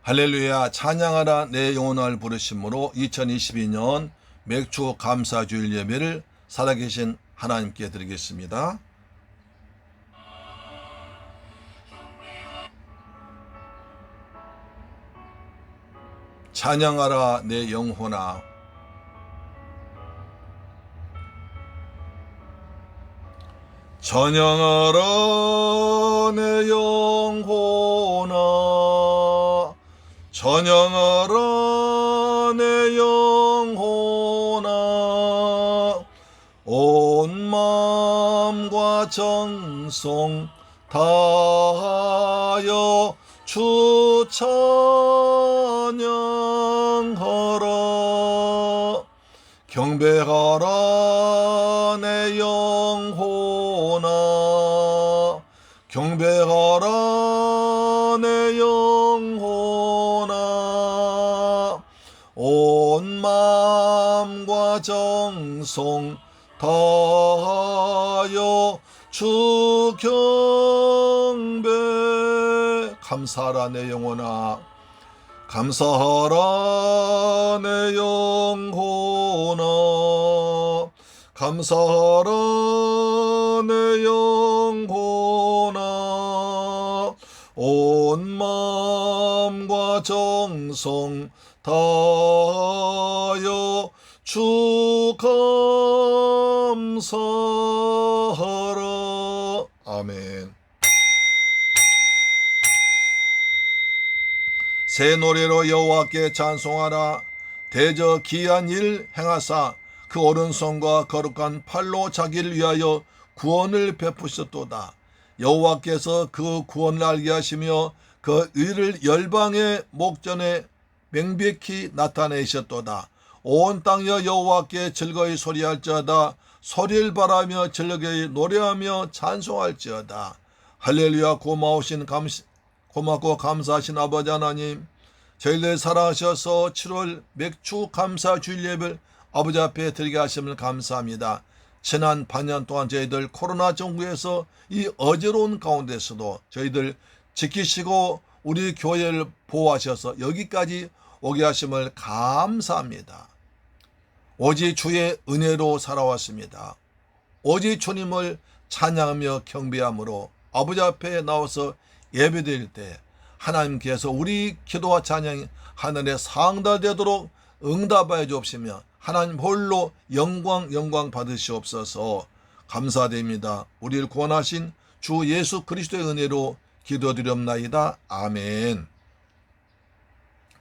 할렐루야. 찬양하라 내 영혼을 부르심으로 2022년 맥주 감사주일 예배를 살아계신 하나님께 드리겠습니다. 찬양하라 내 영혼아. 찬양하라 내 영혼아. 찬양하라 내 영혼아. 온 마음과 정성 다하여 주 찬양하라. 경배하라 내 영혼아. 경배하라 내 영혼아. 온 마음과 정성 다하여 주 경배. 감사하라 내 영혼아. 감사하라 내 영혼아. 감사하라 내 영혼아. 온 마음과 정성 다하여 주 감사하라. 아멘. 새 노래로 여호와께 찬송하라. 대저 기이한 일 행하사 그 오른손과 거룩한 팔로 자기를 위하여 구원을 베푸셨도다. 여호와께서 그 구원을 알게 하시며 그 의를 열방의 목전에 명백히 나타내셨도다. 온 땅여 여호와께 즐거이 소리할지어다. 소리를 바라며 즐거이 노래하며 찬송할지어다. 할렐루야. 고맙고 감사하신 아버지 하나님, 저희를 사랑하셔서 7월 맥주 감사 주일 예배를 아버지 앞에 드리게 하심을 감사합니다. 지난 반년 동안 저희들 코로나 정부에서 이 어지러운 가운데서도 저희들 지키시고 우리 교회를 보호하셔서 여기까지 오게 하심을 감사합니다. 오직 주의 은혜로 살아왔습니다. 오직 주님을 찬양하며 경배함으로 아버지 앞에 나와서 예배드릴 때 하나님께서 우리 기도와 찬양이 하늘에 상달되도록 응답하여 주옵시며 하나님 홀로 영광 받으시옵소서. 감사드립니다. 우리를 구원하신 주 예수 그리스도의 은혜로 기도드렸나이다. 아멘.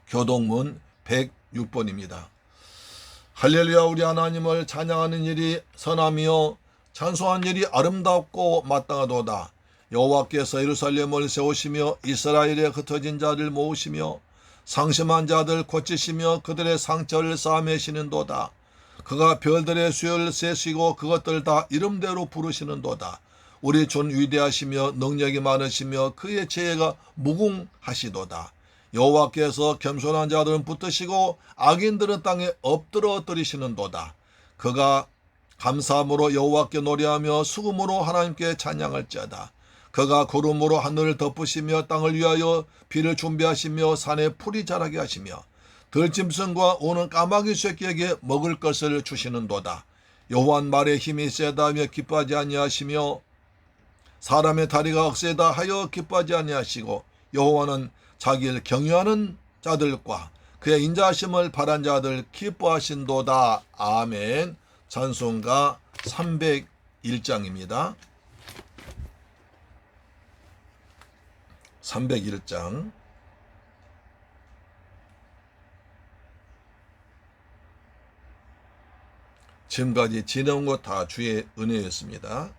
교동문 106번입니다. 할렐루야. 우리 하나님을 찬양하는 일이 선하며 찬송하는 일이 아름답고 마땅하도다. 여호와께서 예루살렘을 세우시며 이스라엘에 흩어진 자를 모으시며 상심한 자들 고치시며 그들의 상처를 싸매시는도다. 그가 별들의 수요를 세시고 그것들 다 이름대로 부르시는도다. 우리 주 위대하시며 능력이 많으시며 그의 지혜가 무궁하시도다. 여호와께서 겸손한 자들은 붙드시고 악인들은 땅에 엎드러 들이시는도다. 그가 감사함으로 여호와께 노래하며 수금으로 하나님께 찬양할지어다. 그가 구름으로 하늘을 덮으시며 땅을 위하여 비를 준비하시며 산에 풀이 자라게 하시며 들짐승과 오는 까마귀 새끼에게 먹을 것을 주시는도다. 여호와는 말에 힘이 세다며 기뻐하지 아니하시며 사람의 다리가 억세다 하여 기뻐하지 아니하시고 여호와는 자기를 경유하는 자들과 그의 인자하심을 바란 자들 기뻐하신도다. 아멘. 찬송가 301장입니다. 301장. 지금까지 지내온 것 다 주의 은혜였습니다.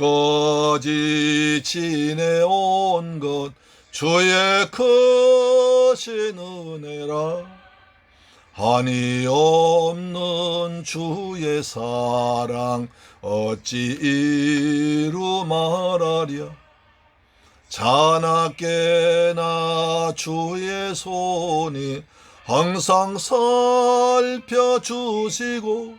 지금까지 지내온 것 주의 크신 은혜라. 한이 없는 주의 사랑 어찌 이루 말하랴. 자나깨나 주의 손이 항상 살펴주시고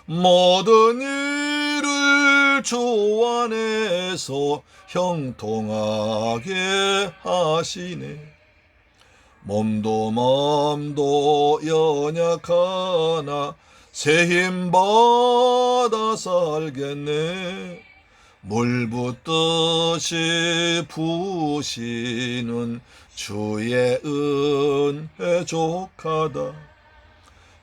모든 일을 주 안에서 형통하게 하시네. 몸도 마음도 연약하나 새 힘 받아 살겠네. 물 붓듯이 부으시는 주의 은혜 족하다.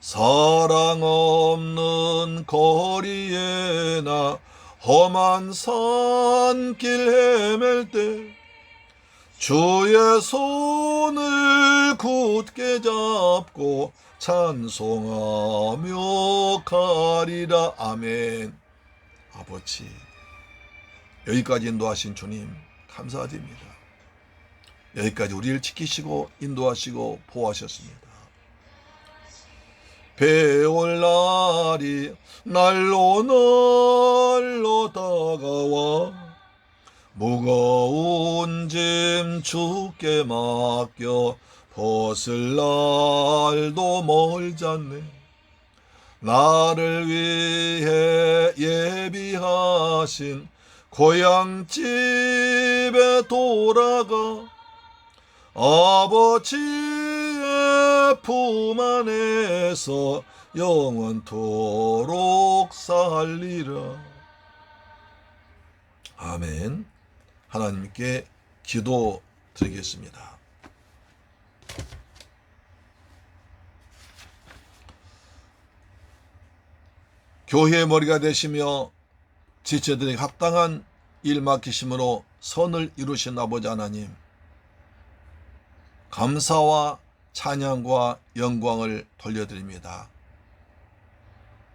사랑 없는 거리에 나 험한 산길 헤맬 때 주의 손을 굳게 잡고 찬송하며 가리라. 아멘. 아버지, 여기까지 인도하신 주님 감사드립니다. 여기까지 우리를 지키시고 인도하시고 보호하셨습니다. 배올 날이 날로 날로 다가와 무거운 짐 주께 맡겨 벗을 날도 멀잖네. 나를 위해 예비하신 고향집에 돌아가 아버지의 품 안에서 영원토록 살리라. 아멘. 하나님께 기도 드리겠습니다. 교회의 머리가 되시며 지체들에게 합당한 일 맡기심으로 선을 이루신 아버지 하나님, 감사와 찬양과 영광을 돌려드립니다.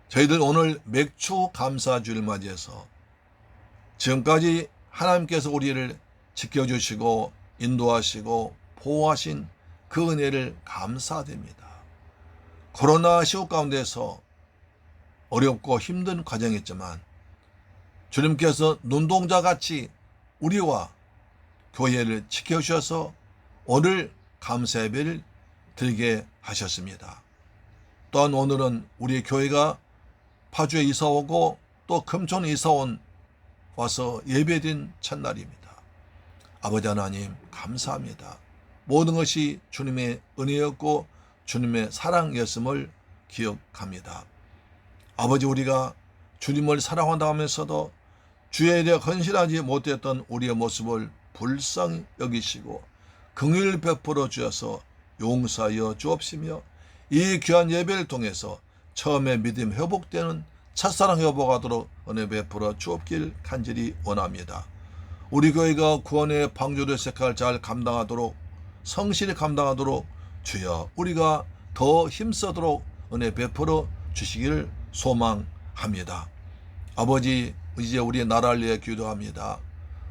저희들 오늘 맥주 감사주를 맞이해서 지금까지 하나님께서 우리를 지켜주시고 인도하시고 보호하신 그 은혜를 감사드립니다. 코로나 시국 가운데서 어렵고 힘든 과정이었지만 주님께서 눈동자같이 우리와 교회를 지켜주셔서 오늘 감사 예배를 드리게 하셨습니다. 또한 오늘은 우리 교회가 파주에 이사오고 또 금촌에 이사온 와서 예배드린 첫날입니다. 아버지 하나님 감사합니다. 모든 것이 주님의 은혜였고 주님의 사랑이었음을 기억합니다. 아버지, 우리가 주님을 사랑한다 하면서도 주의 일에 헌신하지 못했던 우리의 모습을 불쌍히 여기시고 긍휼을 베풀어 주셔서 용서하여 주옵시며 이 귀한 예배를 통해서 처음에 믿음 회복되는 첫사랑 회복하도록 은혜 베풀어 주옵길 간절히 원합니다. 우리 교회가 구원의 방주의 역할을 잘 감당하도록 성실히 감당하도록 주여 우리가 더 힘쓰도록 은혜 베풀어 주시기를 소망합니다. 아버지, 이제 우리 나라를 위해 기도합니다.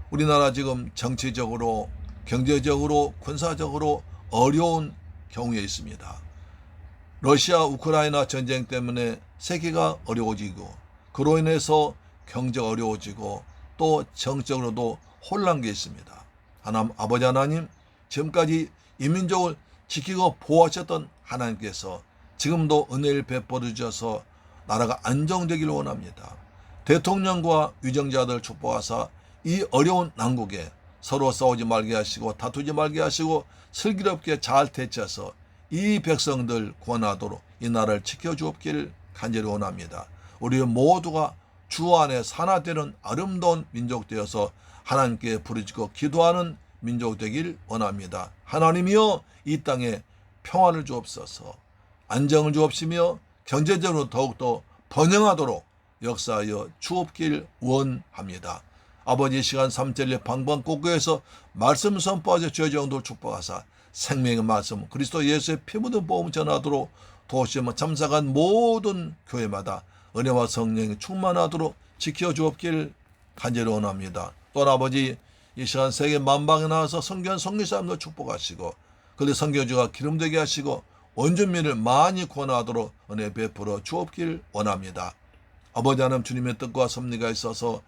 우리나라 지금 정치적으로 경제적으로 군사적으로 어려운 경우에 있습니다. 러시아 우크라이나 전쟁 때문에 세계가 어려워지고 그로 인해서 경제가 어려워지고 또 정적으로도 혼란이 있습니다. 하나님, 아버지 하나님, 지금까지 이민족을 지키고 보호하셨던 하나님께서 지금도 은혜를 베풀어 주셔서 나라가 안정되기를 원합니다. 대통령과 위정자들 축복하사 이 어려운 난국에 서로 싸우지 말게 하시고 다투지 말게 하시고 슬기롭게 잘 대처해서 이 백성들 구원하도록 이 나라를 지켜주옵기를 간절히 원합니다. 우리 모두가 주 안에 산화되는 아름다운 민족 되어서 하나님께 부르짖고 기도하는 민족 되길 원합니다. 하나님이여 이 땅에 평화를 주옵소서, 안정을 주옵시며 경제적으로 더욱더 번영하도록 역사하여 주옵길 원합니다. 아버지, 시간 3절 방방곡곡에서 말씀 선포하셔 주의 정도를 축복하사 생명의 말씀 그리스도 예수의 피 묻은 복음 전하도록 도시에 참석한 모든 교회마다 은혜와 성령이 충만하도록 지켜주옵길 간절히 원합니다. 또한 아버지, 이 시간 세계 만방에 나와서 성교한 성교사님들 축복하시고 그들 선교주가 기름되게 하시고 원주민을 많이 구원하도록 은혜 베풀어 주옵길 원합니다. 아버지 하나님, 주님의 뜻과 섭리가 있어서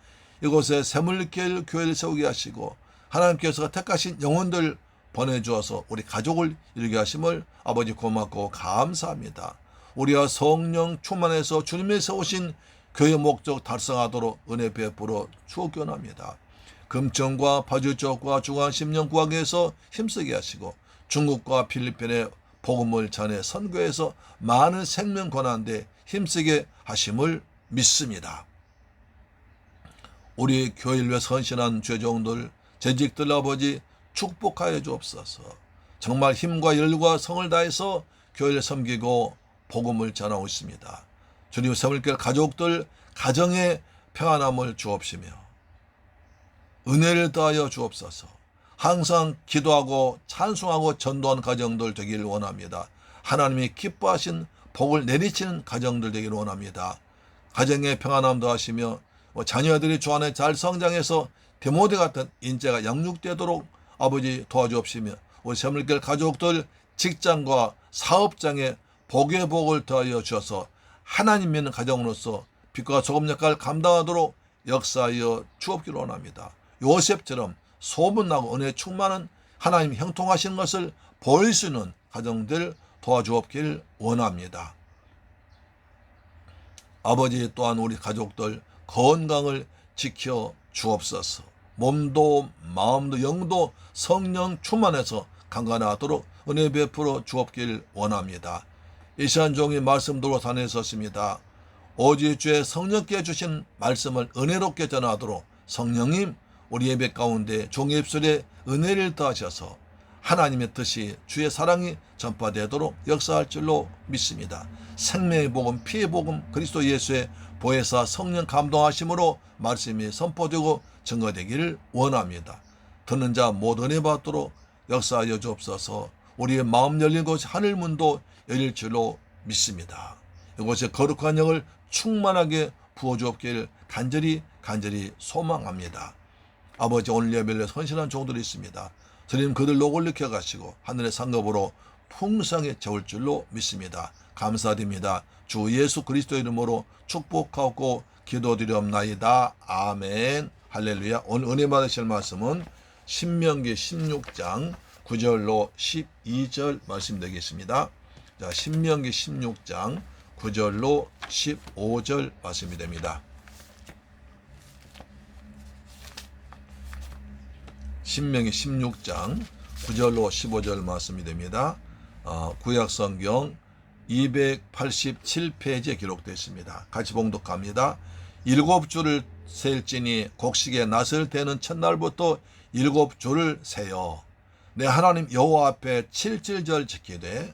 이곳에 샘물길 교회를 세우게 하시고 하나님께서 택하신 영혼들 보내주어서 우리 가족을 이루게 하심을 아버지 고맙고 감사합니다. 우리가 성령 충만해서 주님이 세우신 교회 목적 달성하도록 은혜 베풀어 주옵기원합니다. 금천과 파주쪽과 중앙 심령 구하기에서 힘쓰게 하시고 중국과 필리핀의 복음을 전해 선교해서 많은 생명 권한대 힘쓰게 하심을 믿습니다. 우리 교회를 위해 헌신한 죄종들, 재직들 아버지 축복하여 주옵소서. 정말 힘과 열과 성을 다해서 교회를 섬기고 복음을 전하고 있습니다. 주님 섬을길 가족들 가정에 평안함을 주옵시며 은혜를 더하여 주옵소서. 항상 기도하고 찬송하고 전도한 가정들 되기를 원합니다. 하나님이 기뻐하신 복을 내리치는 가정들 되기를 원합니다. 가정에 평안함 더하시며 자녀들이 주 안에 잘 성장해서 디모데 같은 인재가 양육되도록 아버지 도와주옵시며 우리 새물길 가족들 직장과 사업장에 복의 복을 더하여 주셔서 하나님 믿는 가정으로서 빛과 소금 역할을 감당하도록 역사하여 주옵기를 원합니다. 요셉처럼 소문나고 은혜 충만한 하나님 형통하시는 것을 보일 수 있는 가정들 도와주옵기를 원합니다. 아버지 또한 우리 가족들 건강을 지켜 주옵소서. 몸도 마음도 영도 성령 충만해서 강건하도록 은혜 베풀어 주옵기를 원합니다. 이 시간 종이 말씀대로 산에 섰습니다. 오직 주의 성령께 주신 말씀을 은혜롭게 전하도록 성령님 우리 예배 가운데 종의 입술에 은혜를 더하셔서 하나님의 뜻이 주의 사랑이 전파되도록 역사할 줄로 믿습니다. 생명의 복음, 피의 복음, 그리스도 예수의 보혜사 성령 감동하심으로 말씀이 선포되고 증거되기를 원합니다. 듣는 자 모두 은혜 받도록 역사하여 주옵소서. 우리의 마음 열린 곳 하늘문도 열릴 줄로 믿습니다. 이곳에 거룩한 영을 충만하게 부어주옵기를 간절히 소망합니다. 아버지 오늘 예배를 헌신한 종들이 있습니다. 주님 그들 노골리켜 가시고 하늘의 상급으로 풍성히 채울 줄로 믿습니다. 감사드립니다. 주 예수 그리스도 이름으로 축복하고 기도드리옵나이다. 아멘. 할렐루야. 오늘 은혜 받으실 말씀은 신명기 16장 9절로 12절 말씀 되겠습니다. 자, 신명기 16장 9절로 15절 말씀이 됩니다. 신명기 16장 9절로 15절 말씀이 됩니다. 구약성경 287페이지에 기록되어 있습니다. 같이 봉독합니다. 7주를 셀지니 곡식의 낫을 대는 첫날부터 7주를 세요. 내 하나님 여호와 앞에 7.7절 지키되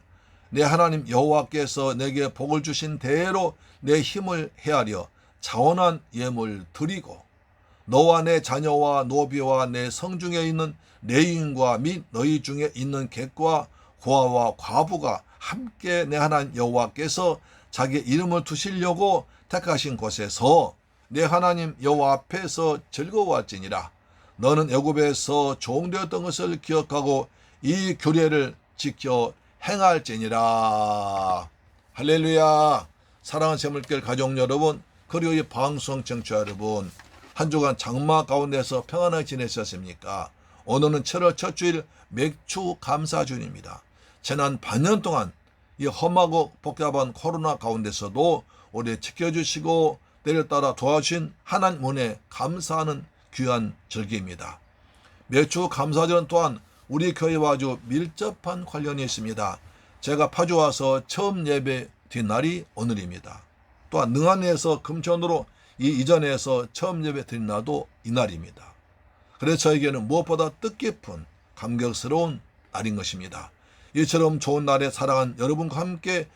내 하나님 여호와께서 내게 복을 주신 대로 내 힘을 헤아려 자원한 예물 드리고 너와 내 자녀와 노비와 내 성중에 있는 내 유인과 및 너희 중에 있는 객과 고아와 과부가 함께 내 하나님 여호와께서 자기 이름을 두시려고 택하신 곳에서 내 하나님 여호와 앞에서 즐거워할지니라. 너는 애굽에서 종되었던 것을 기억하고 이 규례를 지켜 행할지니라. 할렐루야. 사랑하는 새물길 가족 여러분, 그리고 이 방송 청취자 여러분, 한 주간 장마 가운데서 평안하게 지내셨습니까? 오늘은 7월 첫 주일 맥주 감사주일입니다. 지난 반년 동안 이 험하고 복잡한 코로나 가운데서도 우리 지켜주시고 때를 따라 도와주신 하나님 은혜 감사하는 귀한 절기입니다. 맥주 감사절은 또한 우리 교회와 아주 밀접한 관련이 있습니다. 제가 파주 와서 처음 예배 뒷날이 오늘입니다. 또한 능안에서 금천으로 이전에서 처음 예배 드린 날도 이날입니다. 그래서 저에게는 무엇보다 뜻깊은 감격스러운 날인 것입니다. 이처럼 좋은 날에 사랑한 여러분과 함께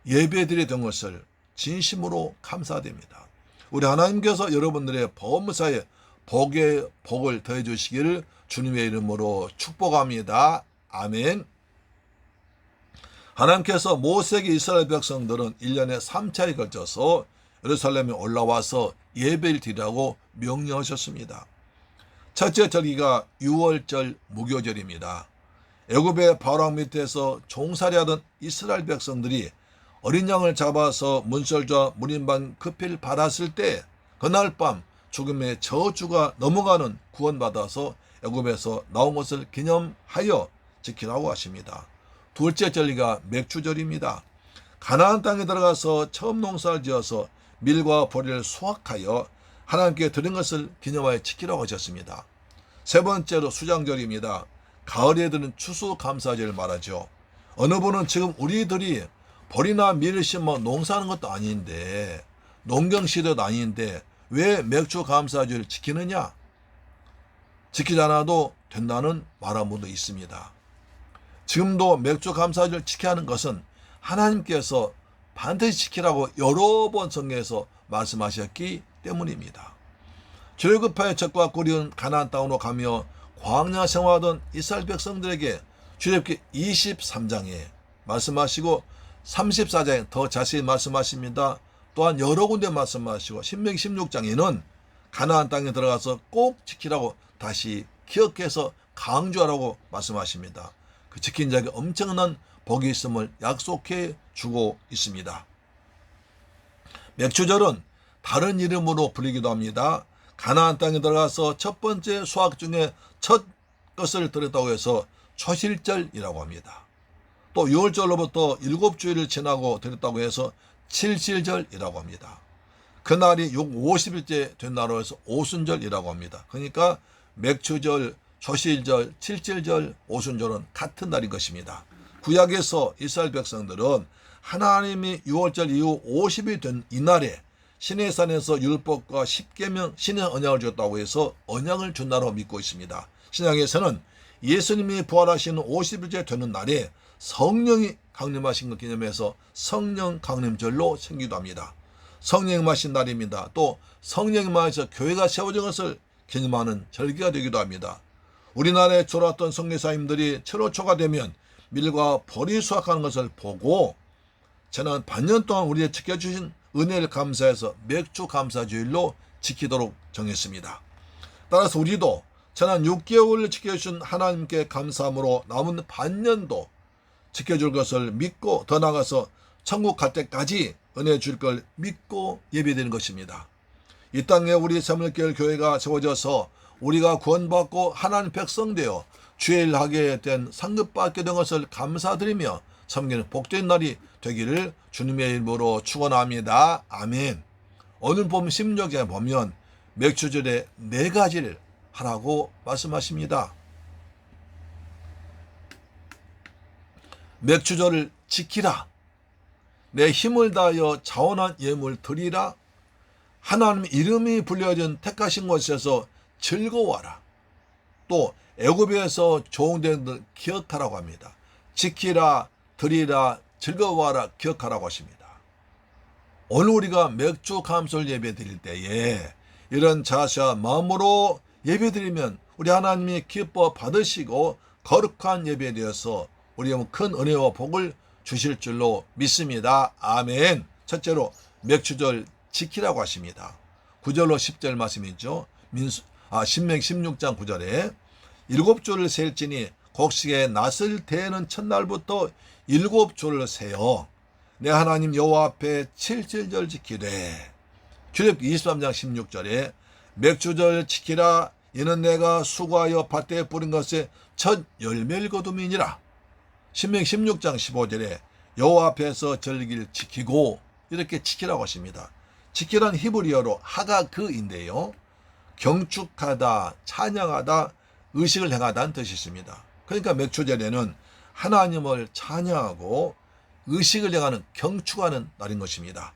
예배드리게 된 것을 진심으로 감사드립니다. 우리 하나님께서 여러분들의 범사에 복의 복을 더해 주시기를 주님의 이름으로 축복합니다. 아멘. 하나님께서 모세에게 이스라엘 백성들은 1년에 3차에 걸쳐서 예루살렘에 올라와서 예배를 드리라고 명령하셨습니다. 첫째 절기가 6월절 무교절입니다. 애굽의 바로왕 밑에서 종살이하던 이스라엘 백성들이 어린 양을 잡아서 문설주와 문인방 급히를 받았을 때 그날 밤 죽음의 저주가 넘어가는 구원받아서 애굽에서 나온 것을 기념하여 지키라고 하십니다. 둘째 절기가 맥추절입니다. 가나안 땅에 들어가서 처음 농사를 지어서 밀과 보리를 수확하여 하나님께 드린 것을 기념하여 지키라고 하셨습니다. 세 번째로 수장절입니다. 가을에 드는 추수감사절을 말하죠. 어느 분은 지금 우리들이 보리나 밀을 심어 농사하는 것도 아닌데, 농경시대도 아닌데 왜 맥추감사절을 지키느냐? 지키지 않아도 된다는 말한 분도 있습니다. 지금도 맥추감사절 지켜야 하는 것은 하나님께서 반드시 지키라고 여러 번 성경에서 말씀하셨기 때문입니다. 출애굽하여 적과 꿀이은 가나안 땅으로 가며 광야 생활하던 이스라엘 백성들에게 출애굽기 23장에 말씀하시고 34장에 더 자세히 말씀하십니다. 또한 여러 군데 말씀하시고 신명기 16장에는 가나안 땅에 들어가서 꼭 지키라고 다시 기억해서 강조하라고 말씀하십니다. 그 지킨 자에게 엄청난 복이 있음을 약속해 주고 있습니다. 맥추절은 다른 이름으로 불리기도 합니다. 가나안 땅에 들어가서 첫 번째 수확 중에 첫 것을 드렸다고 해서 초실절이라고 합니다. 또 6월절로부터 7주일을 지나고 드렸다고 해서 칠실절이라고 합니다. 그날이 50일째 된 날로 해서 오순절이라고 합니다. 그러니까 맥추절, 초실절, 칠칠절, 오순절은 같은 날인 것입니다. 구약에서 이스라엘 백성들은 하나님이 6월절 이후 50이 된 이날에 시내산에서 율법과 십계명 신의 언약을 줬다고 해서 언약을 준다고 믿고 있습니다. 신약에서는 예수님이 부활하시는 50일째 되는 날에 성령이 강림하신 것 기념해서 성령 강림절로 생기기도 합니다. 성령이 마신 날입니다. 또 성령이 마셔서 교회가 세워진 것을 기념하는 절기가 되기도 합니다. 우리나라에 졸았던 선교사님들이 7월 초가 되면 밀과 보리 수확하는 것을 보고 지난 반년 동안 우리에게 지켜주신 은혜를 감사해서 맥추감사주일로 지키도록 정했습니다. 따라서 우리도 지난 6개월을 지켜주신 하나님께 감사함으로 남은 반년도 지켜줄 것을 믿고 더 나아가서 천국 갈 때까지 은혜 줄 걸 믿고 예배드리는 것입니다. 이 땅에 우리 새물교회 교회가 세워져서 우리가 구원받고 하나님 백성 되어 주의 일 하게 된 상급받게 된 것을 감사드리며 섬기는 복된 날이 되기를 주님의 이름으로 축원합니다. 아멘. 오늘 본 16장에 보면 맥추절에 4가지를 하라고 말씀하십니다. 맥추절을 지키라. 내 힘을 다하여 자원한 예물 드리라. 하나님 이름이 불려진 택하신 곳에서 즐거워하라. 또 애굽에서 종된 들 기억하라고 합니다. 지키라, 드리라, 즐거워하라, 기억하라고 하십니다. 오늘 우리가 맥추감사절 예배 드릴 때에 이런 자세와 마음으로 예배 드리면 우리 하나님이 기뻐 받으시고 거룩한 예배 되어서 우리에게 큰 은혜와 복을 주실 줄로 믿습니다. 아멘. 첫째로 맥추절 지키라고 하십니다. 9절로 10절 말씀이죠. 신명기 16장 9절에 7조를 셀지니 곡식에 낫을 대는 첫날부터 7조를 세어 내 하나님 여호와 앞에 칠칠절 지키되. 출애굽기 23장 16절에 맥추절 지키라. 이는 내가 수고하여 밭에 뿌린 것의 첫 열매를 거둠이니라. 신명기 16장 15절에 여호와 앞에서 절기를 지키고 이렇게 지키라고 하십니다. 지키란 히브리어로 하가그인데요. 경축하다, 찬양하다, 의식을 행하다는 뜻이 있습니다. 그러니까 맥추절에는 하나님을 찬양하고 의식을 행하는 경축하는 날인 것입니다.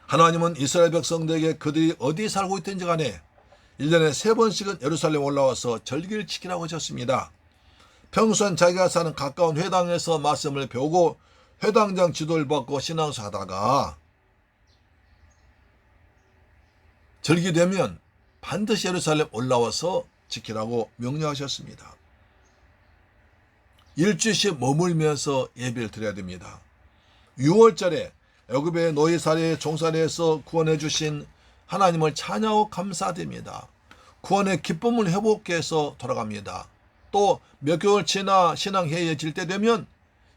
하나님은 이스라엘 백성들에게 그들이 어디 살고 있든지 간에 1년에 3번씩은 예루살렘 올라와서 절기를 지키라고 하셨습니다. 평소엔 자기가 사는 가까운 회당에서 말씀을 배우고 회당장 지도를 받고 신앙수 하다가 절기되면 반드시 예루살렘 올라와서 지키라고 명령하셨습니다. 일주일씩 머물면서 예배를 드려야 됩니다. 6월절에 애굽의 노예살이에 종살이에서 구원해 주신 하나님을 찬양하고 감사드립니다. 구원의 기쁨을 회복해서 돌아갑니다. 또 몇 개월 지나 신앙해예질 때 되면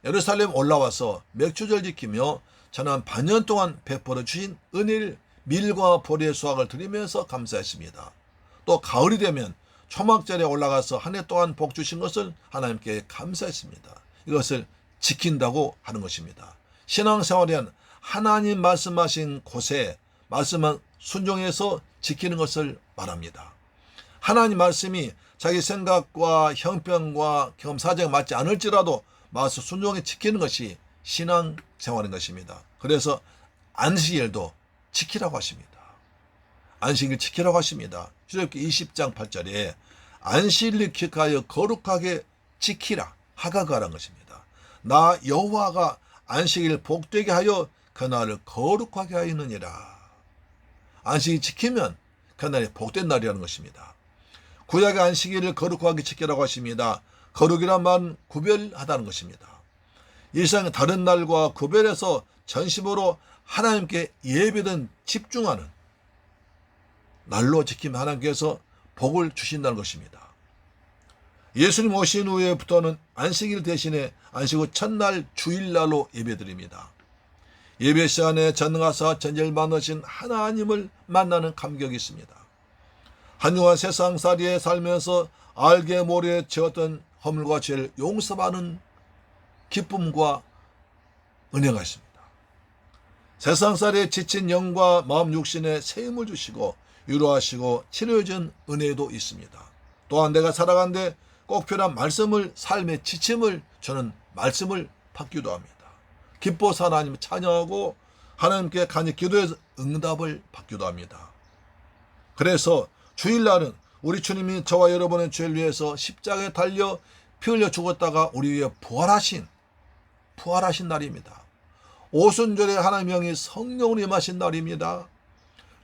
예루살렘 올라와서 맥추절 지키며 지난 반년 동안 베풀어 주신 은혜를 밀과 보리의 수확을 드리면서 감사했습니다. 또 가을이 되면 초막절에 올라가서 한 해 동안 복 주신 것을 하나님께 감사했습니다. 이것을 지킨다고 하는 것입니다. 신앙생활은 하나님 말씀하신 곳에 말씀만 순종해서 지키는 것을 말합니다. 하나님 말씀이 자기 생각과 형편과 경험 사정에 맞지 않을지라도 말씀 순종해 지키는 것이 신앙생활인 것입니다. 그래서 안식일도 지키라고 하십니다. 안식일 지키라고 하십니다. 출애굽기 20장 8절에 안식일을 기억하여 거룩하게 지키라 하가가라는 것입니다. 나 여호와가 안식일 복되게 하여 그날을 거룩하게 하였느니라. 안식일 지키면 그날이 복된 날이라는 것입니다. 구약의 안식일을 거룩하게 지키라고 하십니다. 거룩이란 말은 구별하다는 것입니다. 일상의 다른 날과 구별해서 전심으로 하나님께 예배든 집중하는 날로 지키면 하나님께서 복을 주신다는 것입니다. 예수님 오신 후에부터는 안식일 대신에 안식 후 첫날 주일날로 예배드립니다. 예배 시간에 전능하사 전제를 만드신 하나님을 만나는 감격이 있습니다. 한동안 세상살이에 살면서 알게 모르게 지었던 허물과 죄를 용서받는 기쁨과 은혜가 있습니다. 세상살이에 지친 영과 마음 육신에 새 힘을 주시고 위로하시고 치료해준 은혜도 있습니다. 또한 내가 살아가는데 꼭 필요한 말씀을 삶의 지침을 주는 말씀을 받기도 합니다. 기뻐서 하나님을 찬양하고 하나님께 간절히 기도해서 응답을 받기도 합니다. 그래서 주일날은 우리 주님이 저와 여러분의 죄를 위해서 십자가에 달려 피 흘려 죽었다가 우리 위해 부활하신 날입니다. 오순절에 하나님의 영이 성령으로 임하신 날입니다.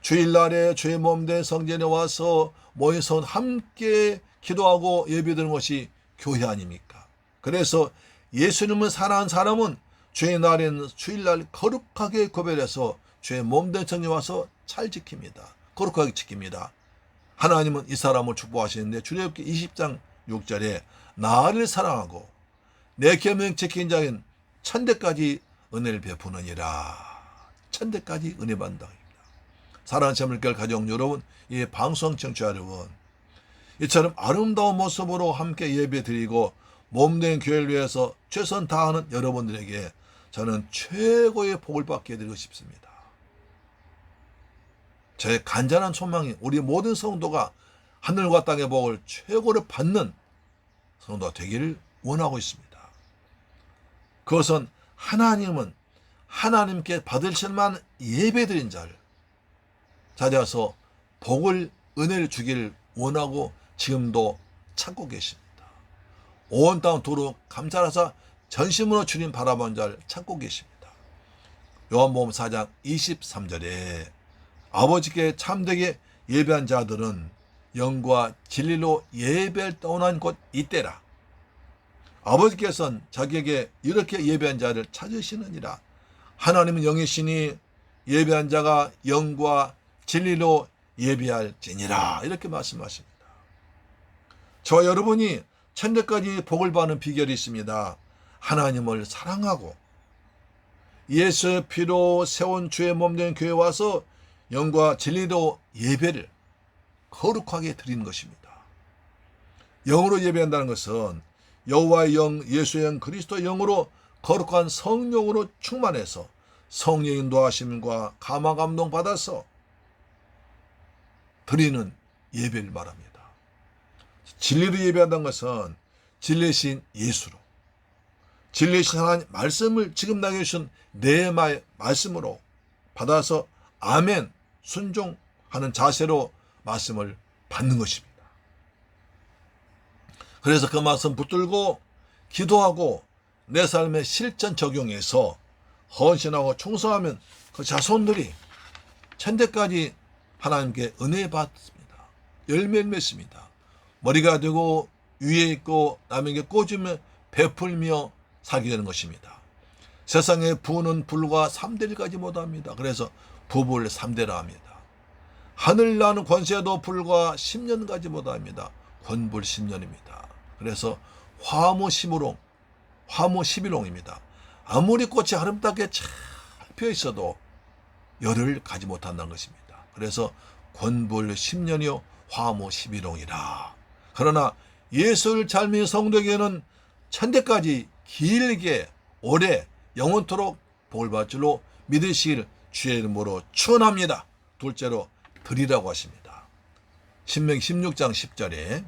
주일날에 주의 몸된 성전에 와서 모여서 함께 기도하고 예배드리는 것이 교회 아닙니까? 그래서 예수님을 사랑하는 사람은 주의 날에는 주일날 거룩하게 구별해서 주의 몸된 성전에 와서 잘 지킵니다. 거룩하게 지킵니다. 하나님은 이 사람을 축복하시는데 출애굽기 20장 6절에 나를 사랑하고 내 계명 지킨 자인 천대까지 은혜를 베푸느니라. 천대까지 은혜 받는다. 사랑하는 재물결 가족 여러분, 이 방송 청취자 여러분, 이처럼 아름다운 모습으로 함께 예배 드리고 몸된 교회를 위해서 최선 다하는 여러분들에게 저는 최고의 복을 받게 해드리고 싶습니다. 저의 간절한 소망이 우리 모든 성도가 하늘과 땅의 복을 최고로 받는 성도가 되기를 원하고 있습니다. 그것은 하나님은 하나님께 받으실 만한 예배드린 자를 찾아서 복을 은혜를 주기를 원하고 지금도 찾고 계십니다. 온 땅 도로 감사하사 전심으로 주님 바라본 자를 찾고 계십니다. 요한복음 4장 23절에 아버지께 참되게 예배한 자들은 영과 진리로 예배를 떠난 곳 이때라. 아버지께서는 자기에게 이렇게 예배한 자를 찾으시느니라. 하나님은 영이시니 예배한 자가 영과 진리로 예배할지니라. 이렇게 말씀하십니다. 저와 여러분이 천대까지 복을 받는 비결이 있습니다. 하나님을 사랑하고 예수의 피로 세운 주의 몸된 교회에 와서 영과 진리로 예배를 거룩하게 드리는 것입니다. 영으로 예배한다는 것은 여호와의 영, 예수의 영, 그리스도의 영으로 거룩한 성령으로 충만해서 성령의 인도하심과 감화 감동 받아서 드리는 예배를 말합니다. 진리로 예배한다는 것은 진리신 예수로, 진리신 하나님 말씀을 지금 나에게 주신 내 말씀으로 받아서 아멘 순종하는 자세로 말씀을 받는 것입니다. 그래서 그 말씀 붙들고 기도하고 내 삶에 실전 적용해서 헌신하고 충성하면 그 자손들이 천대까지 하나님께 은혜 받습니다. 열매를 맺습니다. 머리가 되고 위에 있고 남에게 꽂으며 베풀며 살게 되는 것입니다. 세상의 부는 불과 3대 1까지 못합니다. 그래서 부부를 3대라 합니다. 하늘 나는 권세도 불과 10년 가지 못합니다. 권불 10년입니다. 그래서 화무 11홍, 화무 11홍입니다. 아무리 꽃이 아름답게 잘 피어 있어도 열을 가지 못한다는 것입니다. 그래서 권불 10년이요 화무 11홍이라. 그러나 예수를 삶의 성도에게는 천대까지 길게 오래 영원토록 복을 받을 줄로 믿으시길 주의 이름으로 축원합니다. 둘째로 드리라고 하십니다. 신명기 16장 10절에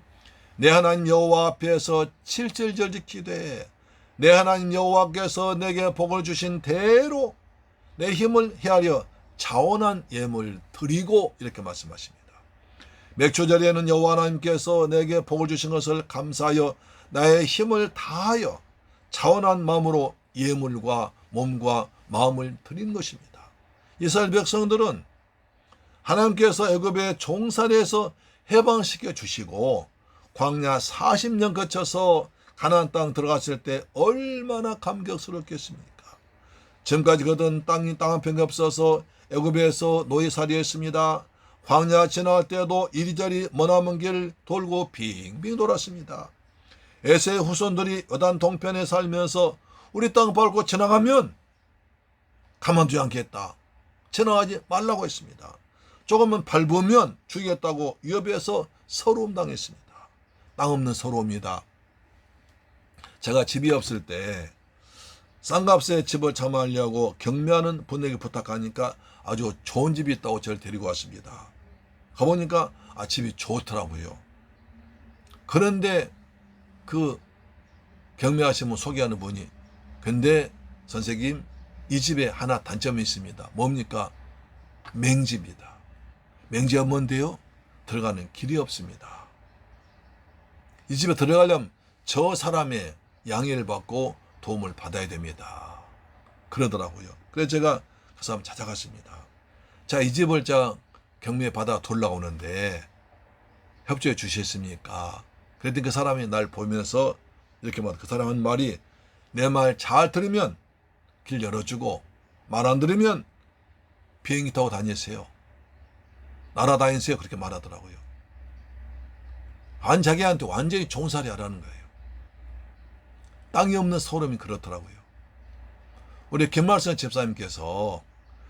내 하나님 여호와 앞에서 칠칠절 지키되 내 하나님 여호와께서 내게 복을 주신 대로 내 힘을 헤아려 자원한 예물 드리고, 이렇게 말씀하십니다. 맥초절에는 여호와 하나님께서 내게 복을 주신 것을 감사하여 나의 힘을 다하여 자원한 마음으로 예물과 몸과 마음을 드린 것입니다. 이스라엘 백성들은 하나님께서 애굽의 종살이에서 해방시켜 주시고 광야 40년 거쳐서 가나안 땅 들어갔을 때 얼마나 감격스럽겠습니까? 지금까지 거둔 땅 한 평이 없어서 애굽에서 노예살이했습니다. 광야 지나갈 때도 이리저리 머나먼 길 돌고 빙빙 돌았습니다. 에세의 후손들이 요단 동편에 살면서 우리 땅 밟고 지나가면 가만두지 않겠다, 지나가지 말라고 했습니다. 조금은 밟으면 죽이겠다고 위협해서 서러움 당했습니다. 땅 없는 서러움이다. 제가 집이 없을 때 싼값에 집을 참하려고 경매하는 분에게 부탁하니까 아주 좋은 집이 있다고 저를 데리고 왔습니다. 가보니까 집이 좋더라고요. 그런데 그 경매하시면 소개하는 분이, 근데 선생님 이 집에 하나 단점이 있습니다. 뭡니까? 맹지입니다. 맹지가 뭔데요? 들어가는 길이 없습니다. 이 집에 들어가려면 저 사람의 양해를 받고 도움을 받아야 됩니다. 그러더라고요. 그래서 제가 그 사람 찾아갔습니다. 자, 이 집을 경매 받아 돌라고 오는데 협조해 주시겠습니까? 그랬더니 그 사람이 날 보면서 이렇게 그 사람 말이, 내 말 잘 들으면 길 열어주고 말 안 들으면 비행기 타고 다니세요. 날아다니세요. 그렇게 말하더라고요. 자기한테 완전히 종살이 하라는 거예요. 땅이 없는 소름이 그렇더라고요. 우리 김말선 집사님께서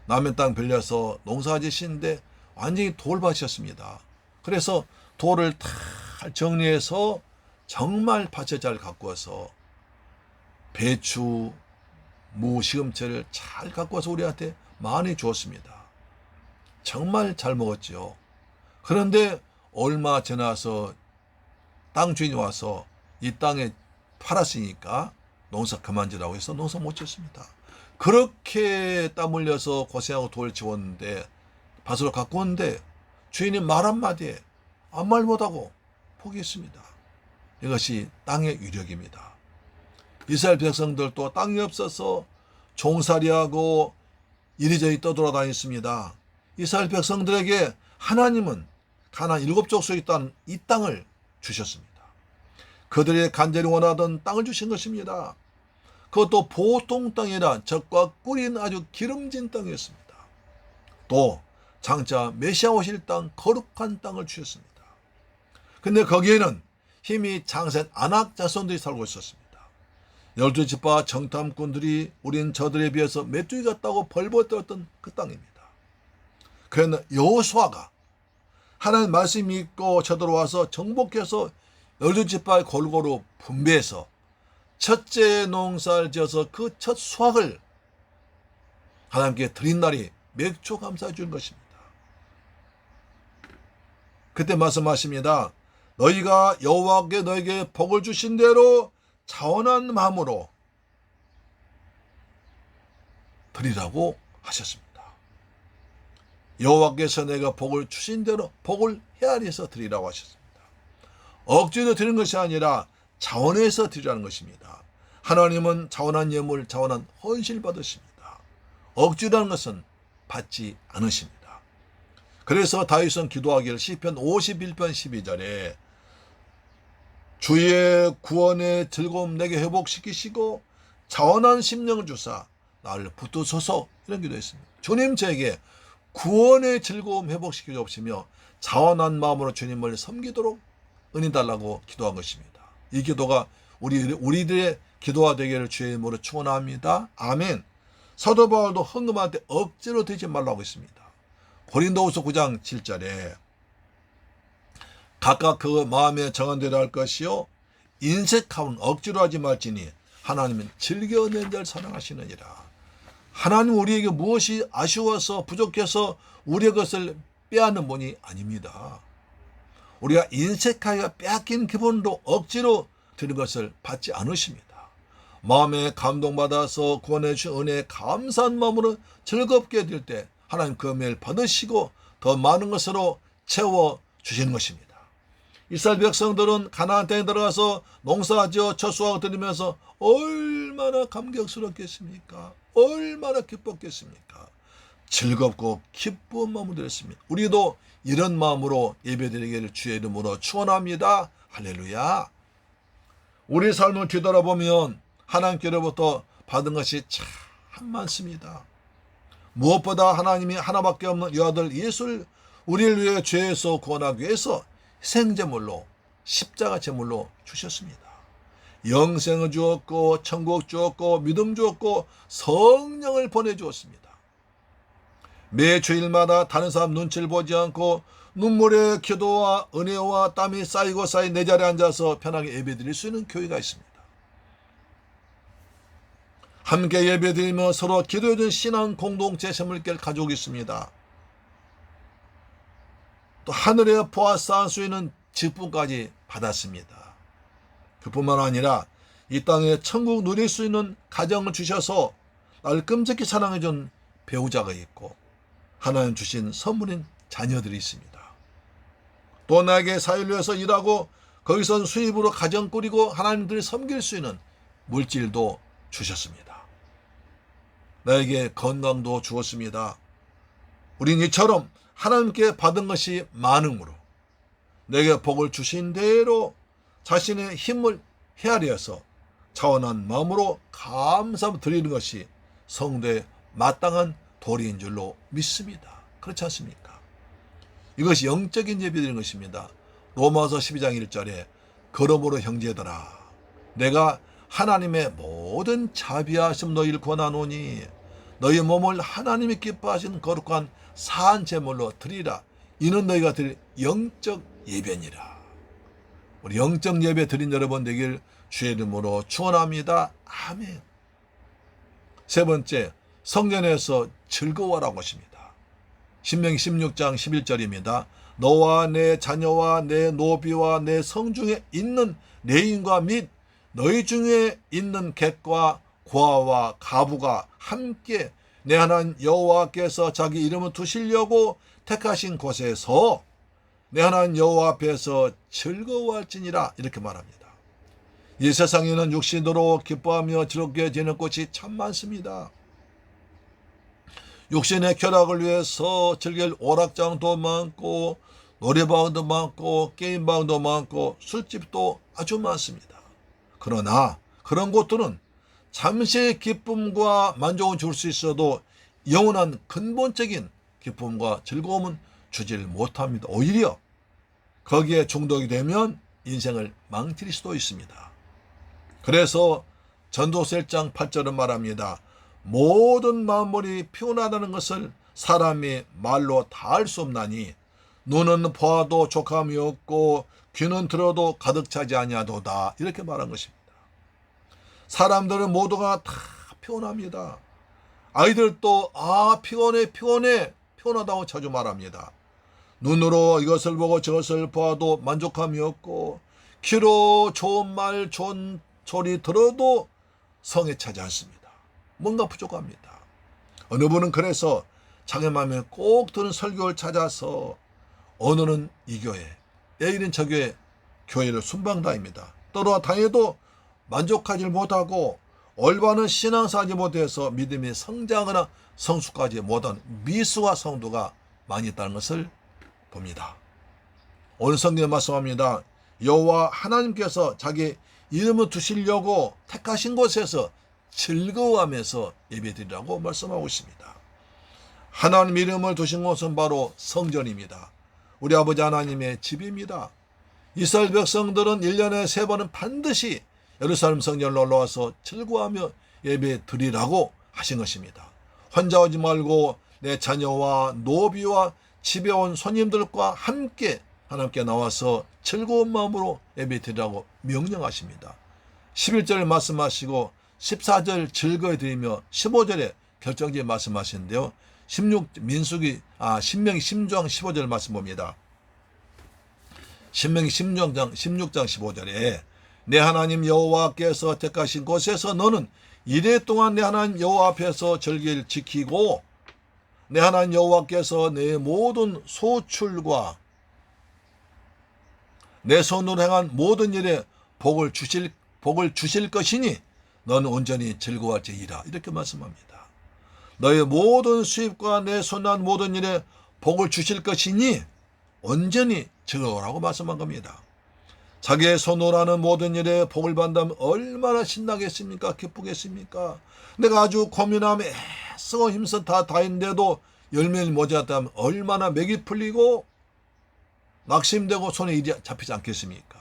남의 땅 빌려서 농사지시는데 완전히 돌밭이었습니다. 그래서 돌을 다 정리해서 정말 밭에 잘 가꾸어서 배추, 무, 시금치를 잘 가꾸어서 우리한테 많이 주었습니다. 정말 잘 먹었죠. 그런데 얼마 지나서 땅 주인이 와서 이 땅에 팔았으니까 농사 그만지라고 해서 농사 못 지었습니다. 그렇게 땀 흘려서 고생하고 돌을 지웠는데, 밭으로 갖고 오는데 주인이 말 한마디에 아무 말 못하고 포기했습니다. 이것이 땅의 위력입니다. 이스라엘 백성들도 땅이 없어서 종살이하고 이리저리 떠돌아다녔습니다. 이스라엘 백성들에게 하나님은 가나안 7족속에 있다는 이 땅을 주셨습니다. 그들이 간절히 원하던 땅을 주신 것입니다. 그것도 보통 땅이 아니라 젖과 꿀이 있는 아주 기름진 땅이었습니다. 또 장차 메시아 오실 땅, 거룩한 땅을 주셨습니다. 근데 거기에는 힘이 장센 아낙 자손들이 살고 있었습니다. 12지파 정탐꾼들이 우린 저들에 비해서 메뚜기 같다고 벌벌 떨었던 그 땅입니다. 그러나 여호수아가 하나님 말씀 믿고 쳐들어와서 정복해서 12지파의 골고루 분배해서 첫째 농사를 지어서 그 첫 수확을 하나님께 드린 날이 맥주 감사해 준 것입니다. 그때 말씀하십니다. 너희가 여호와께 너에게 복을 주신 대로 자원한 마음으로 드리라고 하셨습니다. 여호와께서 내가 복을 주신 대로 복을 헤아려서 드리라고 하셨습니다. 억지로 드리는 것이 아니라 자원해서 드리라는 것입니다. 하나님은 자원한 예물, 자원한 헌신을 받으십니다. 억지라는 것은 받지 않으십니다. 그래서 다윗은 기도하기를 시편 51편 12절에 주의 구원의 즐거움 내게 회복시키시고 자원한 심령을 주사 나를 붙드소서, 이런 기도했습니다. 주님, 저에게 구원의 즐거움 회복시켜 주옵시며 자원한 마음으로 주님을 섬기도록 은혜 달라고 기도한 것입니다. 이 기도가 우리들의 기도가 되기를 주의 이름으로 축원합니다. 아멘. 사도 바울도 헌금할 때 억지로 드리지 말라고 했습니다. 고린도후서 9장 7절에 각각 그 마음에 정한 대로 할 것이요 인색함은 억지로 하지 말지니 하나님은 즐겨낸 자를 사랑하시느니라. 하나님 우리에게 무엇이 아쉬워서 부족해서 우리의 것을 빼앗는 분이 아닙니다. 우리가 인색하여 빼앗긴 기분으로 억지로 드린 것을 받지 않으십니다. 마음에 감동받아서 구원해 주신 은혜에 감사한 마음으로 즐겁게 드릴 때 하나님 그 은혜를 받으시고 더 많은 것으로 채워 주시는 것입니다. 이스라엘 백성들은 가나안 땅에 들어가서 농사지어 처수하고 드리면서 얼마나 감격스럽겠습니까? 얼마나 기뻤겠습니까? 즐겁고 기쁜 마음으로 드렸습니다. 우리도 이런 마음으로 예배드리기를 주의 이름으로 축원합니다. 할렐루야. 우리 삶을 뒤돌아보면 하나님께로부터 받은 것이 참 많습니다. 무엇보다 하나님이 하나밖에 없는 여아들 예수를 우리를 위해 죄에서 구원하기 위해서 희생제물로 십자가 제물로 주셨습니다. 영생을 주었고 천국 주었고 믿음 주었고 성령을 보내주었습니다. 매 주일마다 다른 사람 눈치를 보지 않고 눈물의 기도와 은혜와 땀이 쌓이고 쌓인 내 자리에 앉아서 편하게 예배드릴 수 있는 교회가 있습니다. 함께 예배드리며 서로 기도해준 신앙 공동체 세물길 가족이 있습니다. 또 하늘에 보아 쌓을 수 있는 직분까지 받았습니다. 그뿐만 아니라 이 땅에 천국 누릴 수 있는 가정을 주셔서 나를 끔찍히 사랑해준 배우자가 있고 하나님 주신 선물인 자녀들이 있습니다. 또 나에게 사회를 위해서 일하고 거기서 수입으로 가정 꾸리고 하나님들이 섬길 수 있는 물질도 주셨습니다. 나에게 건강도 주었습니다. 우린 이처럼 하나님께 받은 것이 많음으로 내게 복을 주신 대로 자신의 힘을 헤아려서 차원한 마음으로 감사 드리는 것이 성도의 마땅한 도리인 줄로 믿습니다. 그렇지 않습니까? 이것이 영적인 예배드리는 것입니다. 로마서 12장 1절에 그러므로 형제들아 내가 하나님의 모든 자비하심 너희를 권하노니 너희 몸을 하나님이 기뻐하신 거룩한 사한 제물로 드리라. 이는 너희가 드릴 영적 예배니라. 우리 영적 예배 드린 여러분 되길 주의 이름으로 축원합니다. 아멘. 세 번째, 성전에서 즐거워라고 하십니다. 신명기 16장 11절입니다. 너와 내 자녀와 내 노비와 내 성중에 있는 레인과 및 너희 중에 있는 객과 고아와 가부가 함께 내 하나님 여호와께서 자기 이름을 두시려고 택하신 곳에서 내 하나님 여호와 앞에서 즐거워할지니라 이렇게 말합니다. 이 세상에는 육신으로 기뻐하며 즐겁게 지는 곳이 참 많습니다. 육신의 쾌락을 위해서 즐길 오락장도 많고 노래방도 많고 게임방도 많고 술집도 아주 많습니다. 그러나 그런 곳들은 잠시의 기쁨과 만족은 줄 수 있어도 영원한 근본적인 기쁨과 즐거움은 주지를 못합니다. 오히려 거기에 중독이 되면 인생을 망칠 수도 있습니다. 그래서 전도서 1장 8절은 말합니다. 모든 만물이 피곤하다는 것을 사람이 말로 다 알 수 없나니 눈은 보아도 족함이 없고 귀는 들어도 가득 차지 아니하도다 이렇게 말한 것입니다. 사람들은 모두가 다 피곤합니다. 아이들도 피곤하다고 자주 말합니다. 눈으로 이것을 보고 저것을 보아도 만족함이 없고 귀로 좋은 말 좋은 소리 들어도 성에 차지 않습니다. 뭔가 부족합니다. 어느 분은 그래서 자기 마음에 꼭 드는 설교를 찾아서 오늘은 이 교회, 내일은 저 교회를 순방다닙니다. 떠나다녀도 만족하지 못하고 올바른 신앙사하지 못해서 믿음이 성장하거나 성숙하지 못한 미수와 성도가 많이 있다는 것을 봅니다. 오늘 성경에 말씀합니다. 여호와 하나님께서 자기 이름을 두시려고 택하신 곳에서 즐거워하면서 예배드리라고 말씀하고 있습니다. 하나님 이름을 두신 곳은 바로 성전입니다. 우리 아버지 하나님의 집입니다. 이스라엘 백성들은 1년에 3번은 반드시 예루살렘 성전을 놀러와서 즐거워하며 예배 드리라고 하신 것입니다. 혼자 오지 말고 내 자녀와 노비와 집에 온 손님들과 함께 하나님께 나와서 즐거운 마음으로 예배드리라고 명령하십니다. 11절 말씀하시고 14절 즐거이 드리며 15절에 결정적인 말씀하시는데요. 신명기 16장 15절 말씀 봅니다. 신명기 16장 15절에 내 하나님 여호와께서 택하신 곳에서 너는 이래 동안 내 하나님 여호와 앞에서 절기를 지키고 내 하나님 여호와께서 내 모든 소출과 내 손으로 행한 모든 일에 복을 주실 것이니 너는 온전히 즐거워할지이라. 이렇게 말씀합니다. 너의 모든 수입과 내 손한 모든 일에 복을 주실 것이니 온전히 즐거워라고 말씀한 겁니다. 자기의 손으로 하는 모든 일에 복을 받는다면 얼마나 신나겠습니까? 기쁘겠습니까? 내가 아주 고민하며 애써 힘써 다 했는데도 열매를 모자랐다면 얼마나 맥이 풀리고 낙심되고 손에 일이 잡히지 않겠습니까?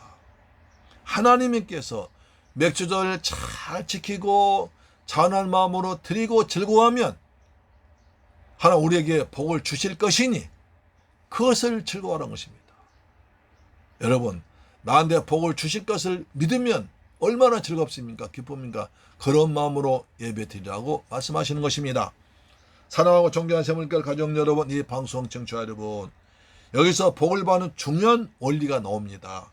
하나님께서 맥주절을 잘 지키고 잔한 마음으로 드리고 즐거워하면 하나님 우리에게 복을 주실 것이니 그것을 즐거워하는 것입니다. 여러분, 나한테 복을 주실 것을 믿으면 얼마나 즐겁습니까? 기쁩니까? 그런 마음으로 예배드리라고 말씀하시는 것입니다. 사랑하고 존경하는 세물결 가족 여러분, 이 방송 청취자 여러분, 여기서 복을 받는 중요한 원리가 나옵니다.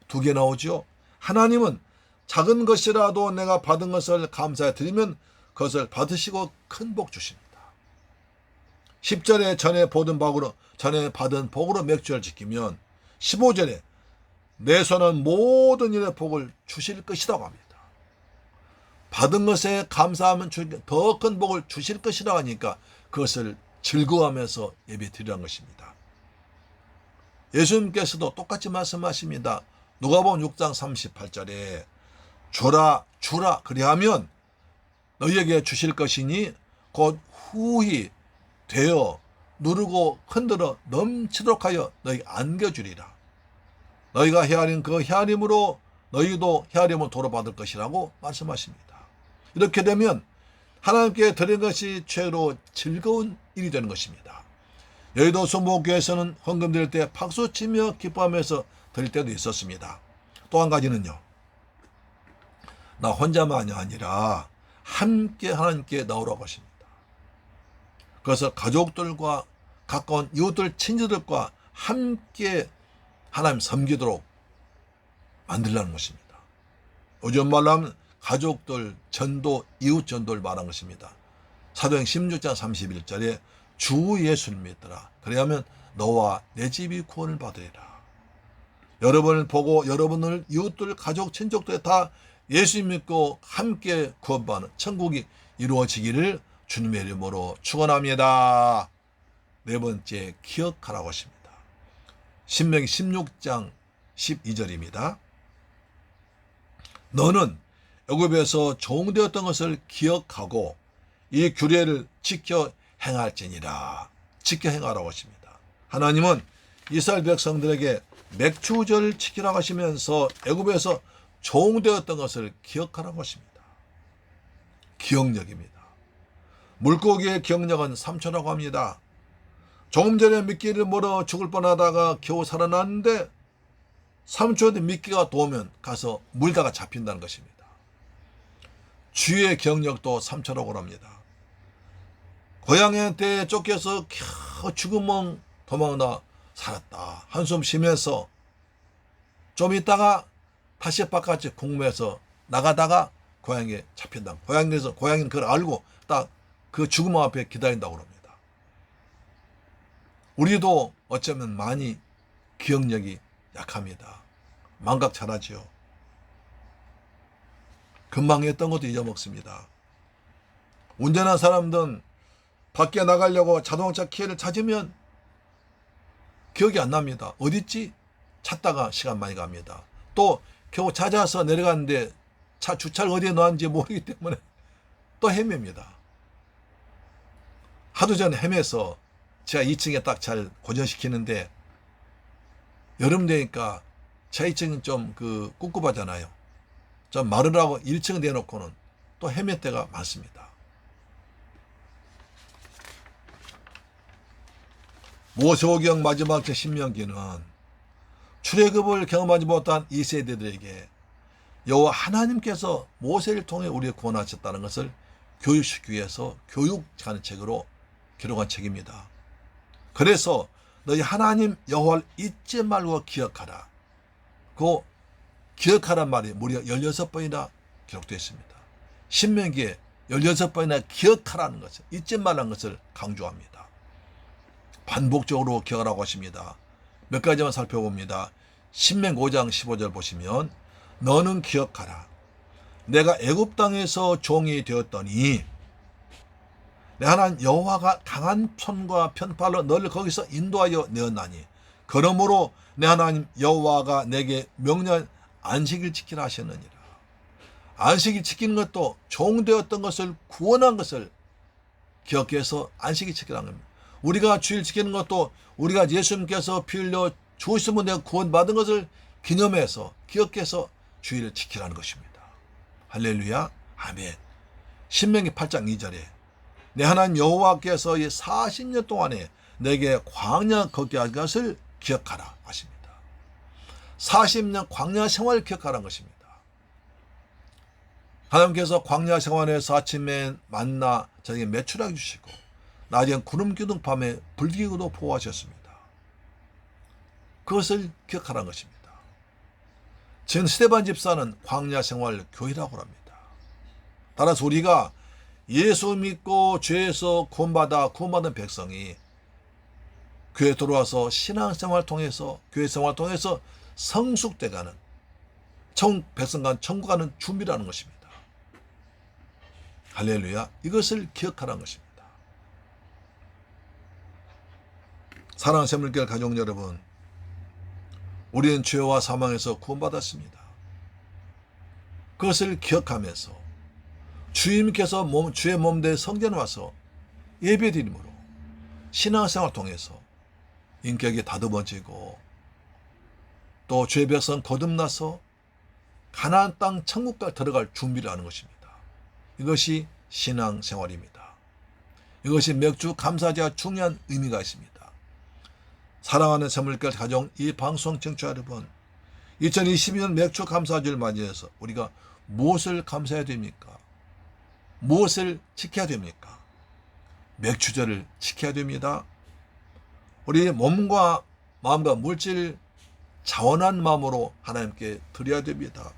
두 개 나오죠. 하나님은 작은 것이라도 내가 받은 것을 감사해 드리면 그것을 받으시고 큰 복 주십니다. 10절에 전에 받은 복으로 맥주를 지키면 15절에 내 손은 모든 일의 복을 주실 것이라고 합니다. 받은 것에 감사하면 더 큰 복을 주실 것이라고 하니까 그것을 즐거워하면서 예배 드리라는 것입니다. 예수님께서도 똑같이 말씀하십니다. 누가복음 6장 38절에 주라 그리하면 너희에게 주실 것이니 곧 후히 되어 누르고 흔들어 넘치도록 하여 너희 안겨주리라. 너희가 헤아린 그 헤아림으로 너희도 헤아림을 도로받을 것이라고 말씀하십니다. 이렇게 되면 하나님께 드린 것이 최로 즐거운 일이 되는 것입니다. 여의도 순복교에서는 헌금 드릴 때 박수치며 기뻐하면서 드릴 때도 있었습니다. 또 한 가지는요, 나 혼자만이 아니라 함께 하나님께 나오라고 하십니다. 그래서 가족들과 가까운 이웃들, 친지들과 함께 하나님 섬기도록 만들라는 것입니다. 요즘 말로 하면 가족들 전도, 이웃 전도를 말한 것입니다. 사도행 16장 31절에 주 예수를 믿더라. 그래야면 너와 내 집이 구원을 받으리라. 여러분을 보고 여러분을 이웃들, 가족, 친족들 다 예수 믿고 함께 구원받는 천국이 이루어지기를 주님의 이름으로 축원합니다. 네 번째, 기억하라고 하십니다. 신명기 16장 12절입니다. 너는 애굽에서 종되었던 것을 기억하고 이 규례를 지켜 행할지니라. 지켜 행하라고 하십니다. 하나님은 이스라엘 백성들에게 맥주절을 지키라고 하시면서 애굽에서 종되었던 것을 기억하라고 하십니다. 기억력입니다. 물고기의 기억력은 3초라고 합니다. 조금 전에 미끼를 물어 죽을 뻔하다가 겨우 살아났는데 3초 뒤에 미끼가 도우면 가서 물다가 잡힌다는 것입니다. 쥐의 기억력도 3초라고 합니다. 고양이한테 쫓겨서 겨우 죽으면 도망나 살았다. 한숨 쉬면서 좀 있다가 다시 바깥에 궁금해서 나가다가 고양이에 잡힌다. 고양이는 그걸 알고 딱 그 죽음 앞에 기다린다고 합니다. 우리도 어쩌면 많이 기억력이 약합니다. 망각 잘하지요. 금방 했던 것도 잊어먹습니다. 운전한 사람들은 밖에 나가려고 자동차 키를 찾으면 기억이 안 납니다. 어딨지? 찾다가 시간 많이 갑니다. 또 겨우 찾아서 내려가는데 차 주차를 어디에 놨는지 모르기 때문에 또 헤맵니다. 하도 전에 헤매서 제가 2층에 딱 잘 고정시키는데 여름 되니까 제 2층은 좀 꿉꿉하잖아요. 좀 마르라고 1층 내놓고는 또 헤맬 때가 많습니다. 모세오경 마지막 제 신명기는 출애굽을 경험하지 못한 이 세대들에게 여호와 하나님께서 모세를 통해 우리를 구원하셨다는 것을 교육시키기 위해서 교육하는 책으로 기록한 책입니다. 그래서 너희 하나님 여호와를 잊지 말고 기억하라. 그 기억하란 말이 무려 16번이나 기록되어 있습니다. 신명기에 16번이나 기억하라는 것을, 잊지 말라는 것을 강조합니다. 반복적으로 기억하라고 하십니다. 몇 가지만 살펴봅니다. 신명기 5장 15절 보시면 너는 기억하라. 내가 애굽 땅에서 종이 되었더니 내 하나님 여호와가 강한 손과 편팔로 너를 거기서 인도하여 내었나니 그러므로 내 하나님 여호와가 내게 명령한 안식일 지키라 하셨느니라. 안식일 지키는 것도 종되었던 것을 구원한 것을 기억해서 안식일 지키라는 겁니다. 우리가 주일 지키는 것도 우리가 예수님께서 피 흘려 죽으심으로 내가 구원받은 것을 기념해서 기억해서 주일을 지키라는 것입니다. 할렐루야, 아멘. 신명기 8장 2절에 내 하나님 여호와께서 이 40년 동안에 내게 광야 걷게 할 것을 기억하라 하십니다. 40년 광야 생활을 기억하라는 것입니다. 하나님께서 광야 생활에서 아침에 만나 저에게 메추라기 주시고 낮엔 구름 기둥 밤에 불기구도 보호하셨습니다. 그것을 기억하라는 것입니다. 전 스데반 집사는 광야 생활 교회라고 합니다. 따라서 우리가 예수 믿고 죄에서 구원받은 백성이 교회 들어와서 신앙생활 통해서 교회 생활 통해서 성숙돼가는 백성 간 천국 가는 준비라는 것입니다. 할렐루야. 이것을 기억하라는 것입니다. 사랑하는 샘물교회 가족 여러분, 우리는 죄와 사망에서 구원받았습니다. 그것을 기억하면서 주님께서 주의 몸된 성전에 와서 예배드림으로 신앙생활 통해서 인격이 다듬어지고 또 죄 백성 거듭나서 가나안 땅 천국까지 들어갈 준비를 하는 것입니다. 이것이 신앙생활입니다. 이것이 맥주 감사제가 중요한 의미가 있습니다. 사랑하는 샘물교회 가정 이 방송 청취자 여러분, 2022년 맥주 감사주를 맞이해서 우리가 무엇을 감사해야 됩니까? 무엇을 지켜야 됩니까? 맥주절을 지켜야 됩니다. 우리 몸과 마음과 물질 자원한 마음으로 하나님께 드려야 됩니다.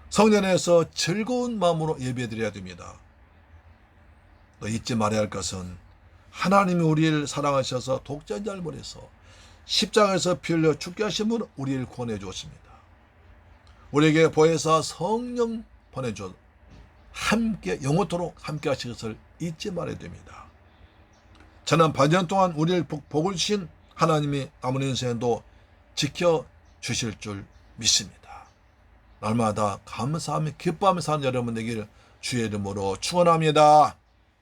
성전에서 즐거운 마음으로 예배드려야 됩니다. 또 잊지 말아야 할 것은 하나님이 우리를 사랑하셔서 독자자를 보내서 십자가에서 피 흘려 죽게 하심으로 우리를 구원해 주었습니다. 우리에게 보혜사 성령 보내줘 함께 영원토록 함께 하실 것을 잊지 말아야 됩니다. 지난 반년 동안 우리를 복을 주신 하나님이 남은 인생도 지켜주실 줄 믿습니다. 날마다 감사하며 기뻐하며 사는 여러분 되기를 주의 이름으로 축원합니다.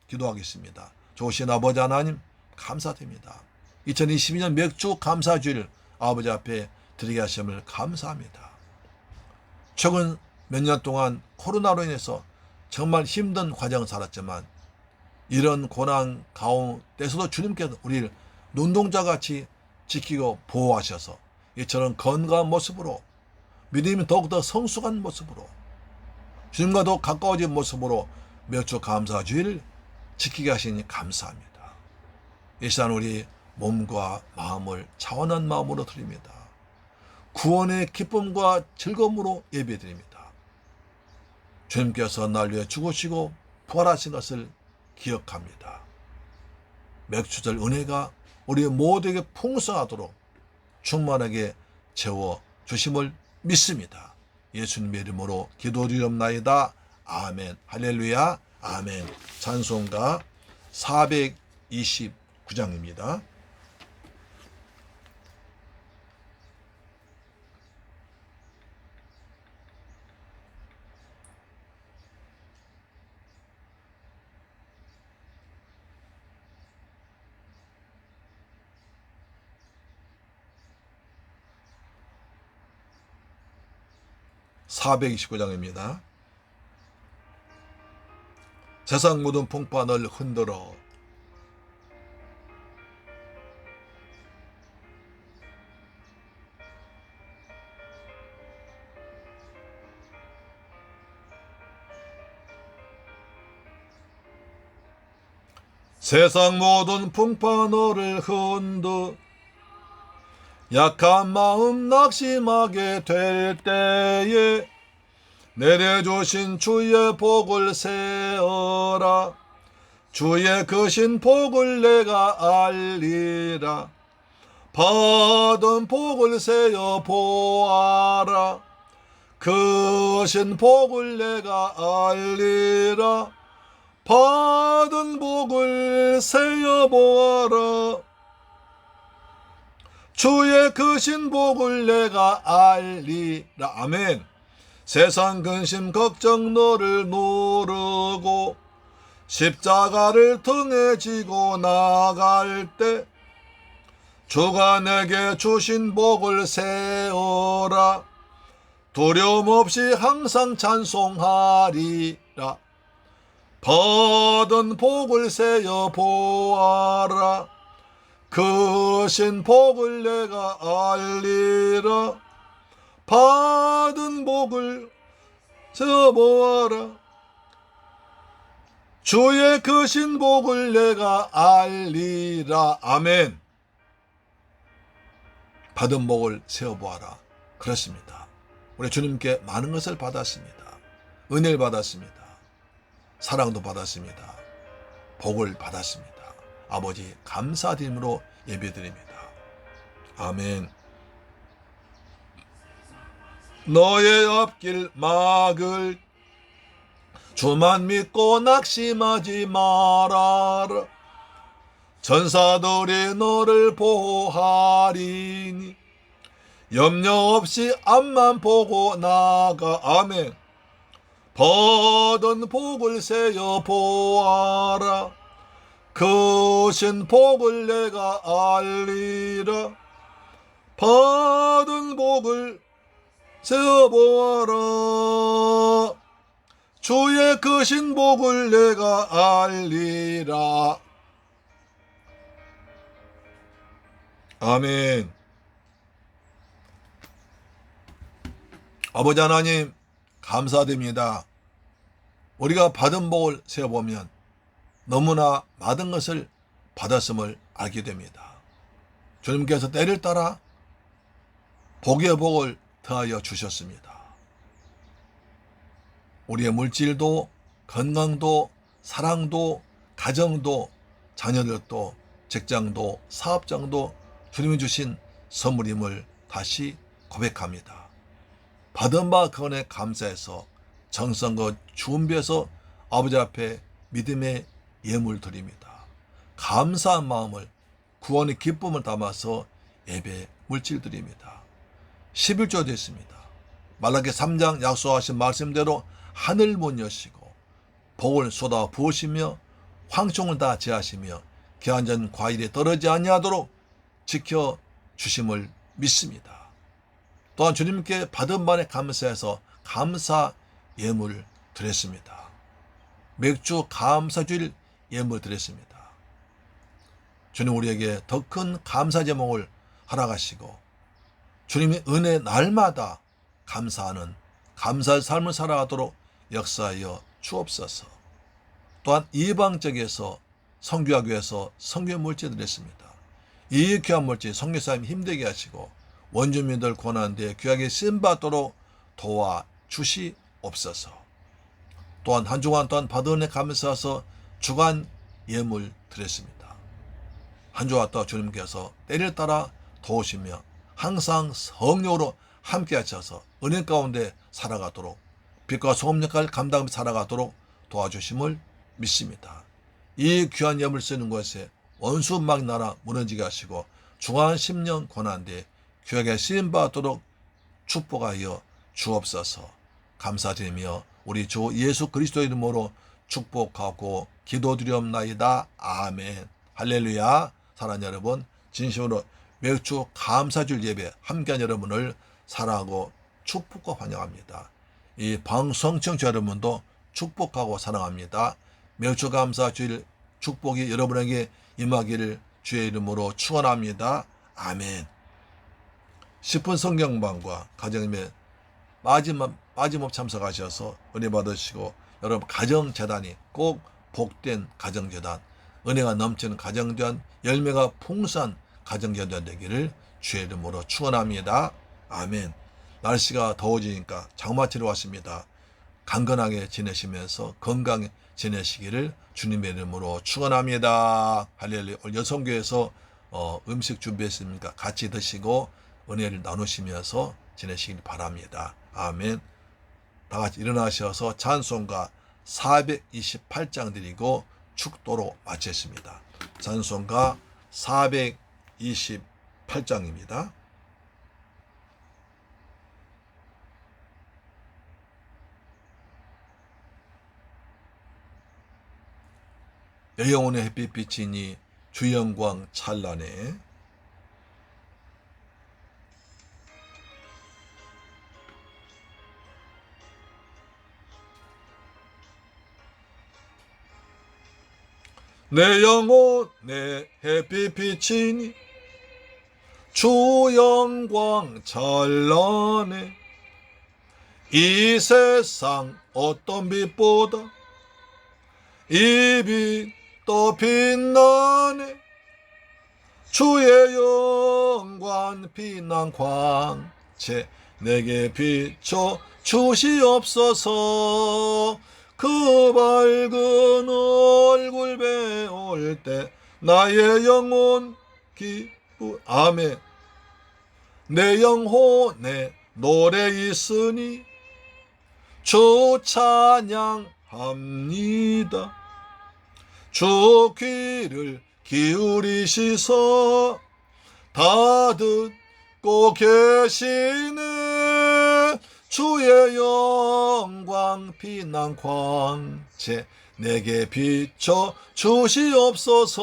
기도하겠습니다. 좋으신 아버지 하나님 감사드립니다. 2022년 맥주 감사주일 아버지 앞에 드리게 하심을 감사합니다. 최근 몇 년 동안 코로나로 인해서 정말 힘든 과정을 살았지만 이런 고난 가운데서도 주님께서 우리를 눈동자같이 지키고 보호하셔서 이처럼 건강한 모습으로 믿음이 더욱더 성숙한 모습으로 주님과 더 가까워진 모습으로 맥주 감사주일을 지키게 하시니 감사합니다. 이 시간 우리 몸과 마음을 차원한 마음으로 드립니다. 구원의 기쁨과 즐거움으로 예배드립니다. 주님께서 날 위해 죽으시고 부활하신 것을 기억합니다. 맥주절 은혜가 우리 모두에게 풍성하도록 충만하게 채워주심을 믿습니다. 예수님의 이름으로 기도드리옵나이다. 아멘. 할렐루야. 아멘. 찬송가 429장입니다. (429장입니다) 세상 모든 풍파를 흔들어 세상 모든 풍파 너를 흔들 약한 마음 낙심하게 될 때에 내려주신 주의 복을 세어라. 주의 크신 복을 내가 알리라. 받은 복을 세어 보아라. 크신 복을 내가 알리라. 받은 복을 세어 보아라. 주의 크신 복을 내가 알리라. 아멘. 세상 근심 걱정 너를 누르고 십자가를 등에 지고 나갈 때 주가 내게 주신 복을 세어라. 두려움 없이 항상 찬송하리라. 받은 복을 세어 보아라. 크신 복을 내가 알리라. 받은 복을 세어 보아라. 주의 크신 복을 내가 알리라. 아멘. 받은 복을 세어 보아라. 그렇습니다. 우리 주님께 많은 것을 받았습니다. 은혜를 받았습니다. 사랑도 받았습니다. 복을 받았습니다. 아버지 감사드림으로 예배드립니다. 아멘. 너의 앞길 막을 주만 믿고 낙심하지 말아라. 전사들이 너를 보호하리니 염려 없이 앞만 보고 나가. 아멘. 받은 복을 세어 보아라. 크신 복을 내가 알리라. 받은 복을 세어 보아라. 주의 크신 복을 내가 알리라. 아멘. 아버지 하나님 감사드립니다. 우리가 받은 복을 세어보면 너무나 많은 것을 받았음을 알게 됩니다. 주님께서 때를 따라 복의 복을 더하여 주셨습니다. 우리의 물질도 건강도 사랑도 가정도 자녀들도 직장도 사업장도 주님이 주신 선물임을 다시 고백합니다. 받은 바 그원에 감사해서 정성껏 준비해서 아버지 앞에 믿음의 예물 드립니다. 감사한 마음을 구원의 기쁨을 담아서 예배 물질 드립니다. 11조 됐습니다. 말라기 3장 약속하신 말씀대로 하늘 문 여시고 복을 쏟아 부으시며 황충을 다 제하시며 기한전 과일이 떨어지지 아니하도록 지켜 주심을 믿습니다. 또한 주님께 받은 바에 감사해서 감사 예물 드렸습니다. 맥주 감사주일 예물 드렸습니다. 주님 우리에게 더 큰 감사 제목을 허락하시고 주님의 은혜 날마다 감사하는 감사의 삶을 살아가도록 역사하여 주옵소서. 또한 이방적에서 선교하기 위해서 선교 물질 드렸습니다. 이 귀한 물질 선교사님 힘들게 하시고 원주민들 고난데 귀하게 쓰임받도록 도와주시옵소서. 또한 한 주간 동안 받은 은혜 감사해서 주간 예물 드렸습니다. 한 주와 또 주님께서 때를 따라 도우시며 항상 성령으로 함께 하셔서 은혜 가운데 살아가도록 빛과 소금 역할을 감당하며 살아가도록 도와주심을 믿습니다. 이 귀한 예물 쓰는 것에 원수 막 나라 무너지게 하시고 중한 10년 고난데 귀하게 쓰임받도록 축복하여 주옵소서. 감사드리며 우리 주 예수 그리스도 이름으로 축복하고 기도드리옵나이다. 아멘. 할렐루야. 사랑하는 여러분, 진심으로 매주 감사줄 예배 함께한 여러분을 사랑하고 축복과 환영합니다. 이 방송 청취자 여러분도 축복하고 사랑합니다. 매주 감사주일 축복이 여러분에게 임하기를 주의 이름으로 축원합니다. 아멘. 10분 성경방과 가정임에 빠짐없이 참석하셔서 은혜 받으시고 여러분 가정재단이 꼭 복된 가정재단 은혜가 넘치는 가정된 열매가 풍성한 가정자들 되기를 주의 이름으로 축원합니다. 아멘. 날씨가 더워지니까 장마철이 왔습니다. 강건하게 지내시면서 건강히 지내시기를 주님의 이름으로 축원합니다. 할렐루야. 오늘 여성교회에서 음식 준비했으니까 같이 드시고 은혜를 나누시면서 지내시길 바랍니다. 아멘. 다 같이 일어나셔서 찬송가 428장 드리고 축도로 마쳤습니다. 찬송가 428장입니다. 내 영혼의 햇빛 비치니 주 영광 찬란해. 내 영혼의 햇빛 비치니 주 영광 찬란해. 이 세상 어떤 빛보다 이 빛 더 빛나네. 주의 영광 빛난 광채 내게 비춰 주시옵소서. 그 밝은 얼굴 배울 때 나의 영혼 기쁘. 아멘. 내 영혼에 노래 있으니 주 찬양합니다. 주 귀를 기울이시서 다 듣고 계시네. 주의 영광 빛난 광채 내게 비춰 주시옵소서.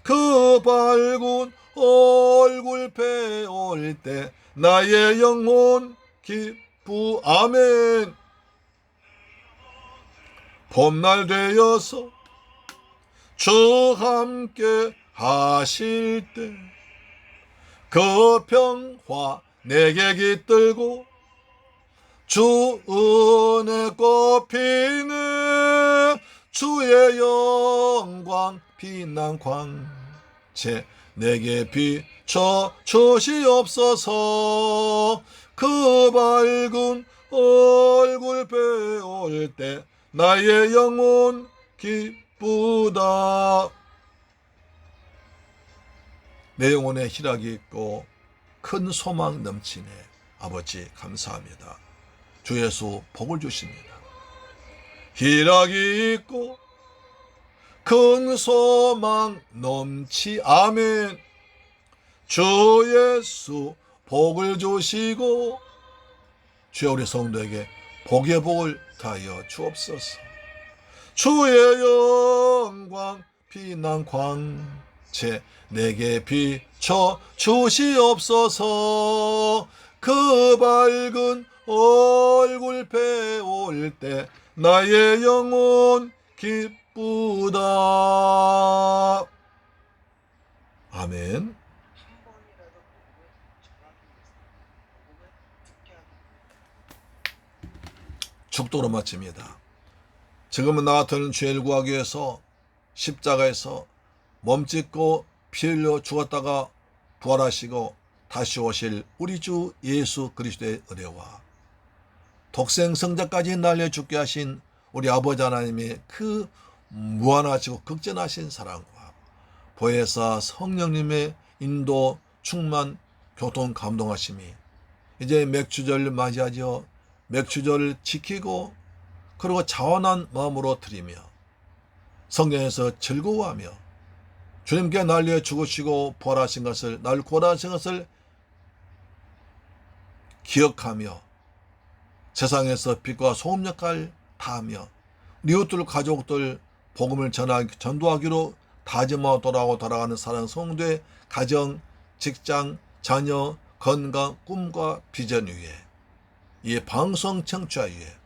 그 밝은 얼굴 배울 때 나의 영혼 기쁘. 아멘. 봄날 되어서 주 함께 하실 때 그 평화 내게 깃들고 주 은혜 꽃피네. 주의 영광 빛난 광채 내게 비춰 주시옵소서. 그 밝은 얼굴 배울 때 나의 영혼 기쁘다. 내 영혼에 희락이 있고 큰 소망 넘치네. 아버지 감사합니다. 주 예수 복을 주십니다. 희락이 있고 큰 소망 넘치. 아멘. 주 예수 복을 주시고 주여 우리 성도에게 복의 복을 다하여 주옵소서. 주의 영광 빛난 광채 내게 비춰 주시옵소서. 그 밝은 얼굴 배울 때 나의 영혼 기쁘다. 아멘. 축도로 마칩니다. 지금은 나 같은 죄를 구하기 위해서 십자가에서 몸짓고 피 흘려 죽었다가 부활하시고 다시 오실 우리 주 예수 그리스도의 은혜와 독생 성자까지 날려 죽게 하신 우리 아버지 하나님의 그 무한하시고 극진하신 사랑과 보혜사 성령님의 인도 충만 교통 감동하심이 이제 맥주절을 맞이하여 맥주절을 지키고 그리고 자원한 마음으로 드리며 성령에서 즐거워하며 주님께 날려 죽으시고 부활하신 것을 날 구원하신 것을 기억하며 세상에서 빛과 소금 역할 다하며 이웃들 가족들 복음을 전도하기로 다짐하고 돌아가는 사랑 성도의 가정, 직장, 자녀, 건강, 꿈과 비전 위에 이 방송 청취자 위에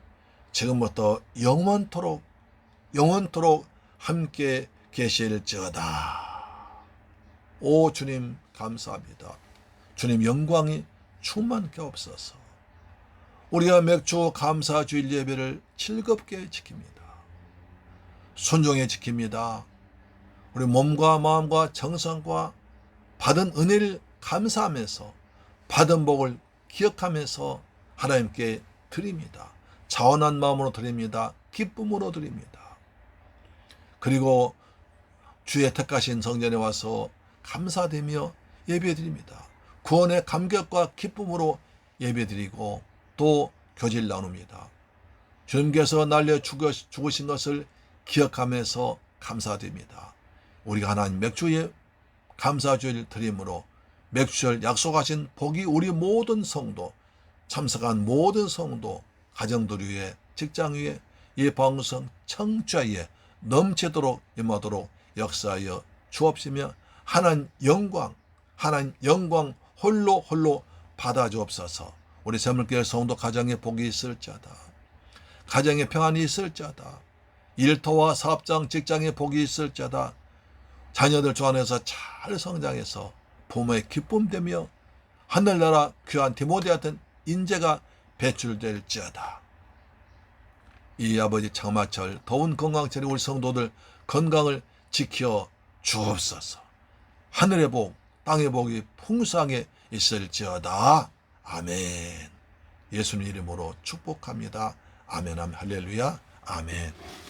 지금부터 영원토록 함께 계실지어다. 오 주님 감사합니다. 주님 영광이 충만케 없어서 우리가 맥주 감사 주일 예배를 즐겁게 지킵니다. 순종해 지킵니다. 우리 몸과 마음과 정성과 받은 은혜를 감사하면서 받은 복을 기억하면서 하나님께 드립니다. 자원한 마음으로 드립니다. 기쁨으로 드립니다. 그리고 주의 택하신 성전에 와서 감사드리며 예배드립니다. 구원의 감격과 기쁨으로 예배드리고 또 교제를 나눕니다. 주님께서 날려 죽으신 것을 기억하면서 감사드립니다. 우리가 하나님 맥주의 감사주를 드림으로 맥주를 약속하신 복이 우리 모든 성도, 참석한 모든 성도, 가정들 위에, 직장 위에, 이 방송 청취자 위에 넘치도록 임하도록 역사하여 주옵시며 하나님 영광 홀로 받아 주옵소서. 우리 새물교회 성도 가정에 복이 있을지어다. 가정에 평안이 있을지어다. 일터와 사업장, 직장에 복이 있을지어다. 자녀들 주 안에서 잘 성장해서 부모의 기쁨되며 하늘나라 귀한 디모데 같은 인재가 배출될지어다. 이 아버지 장마철 더운 건강철에 우리 성도들 건강을 지켜 주옵소서. 하늘의 복, 땅의 복이 풍성하게 있을지어다. 아멘. 예수님 이름으로 축복합니다. 아멘, 아멘, 할렐루야, 아멘.